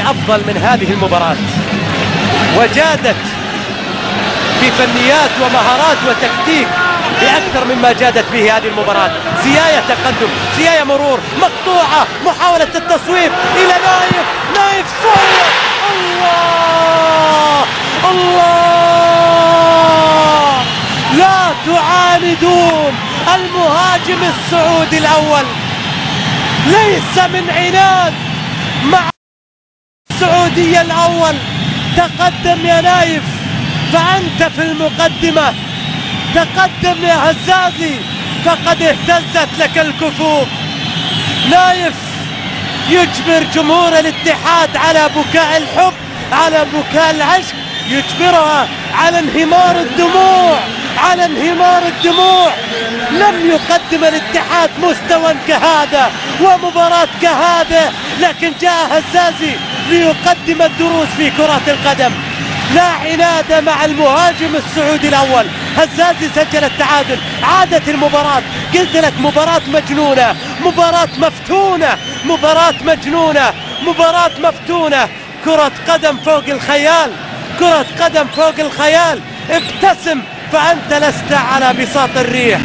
أفضل من هذه المباراة، وجادت في فنيات ومهارات وتكتيك بأكثر مما جادت به هذه المباراة. زيايا تقدم، زيايا مرور، مقطوعة، محاولة التصويب إلى نايف صوت. الله الله، لا تعاندون المهاجم السعودي الأول، ليس من عناد مع السعودية الأول. تقدم يا نايف، فأنت في المقدمة، تقدم يا هزازي، فقد اهتزت لك الكفوف. نايف يجبر جمهور الاتحاد على بكاء الحب، على بكاء العشق، يجبرها على انهمار الدموع، على انهمار الدموع. لم يقدم الاتحاد مستوى كهذا ومباراة كهذا، لكن جاء هزازي ليقدم الدروس في كرة القدم. لا عناد مع المهاجم السعودي الأول. هزازي سجل التعادل، عادت المباراة. قلت لك مباراة مجنونة، مباراة مفتونة، مباراة مجنونة، مباراة مفتونة. كرة قدم فوق الخيال، كرة قدم فوق الخيال. ابتسم فأنت لست على بساط الريح.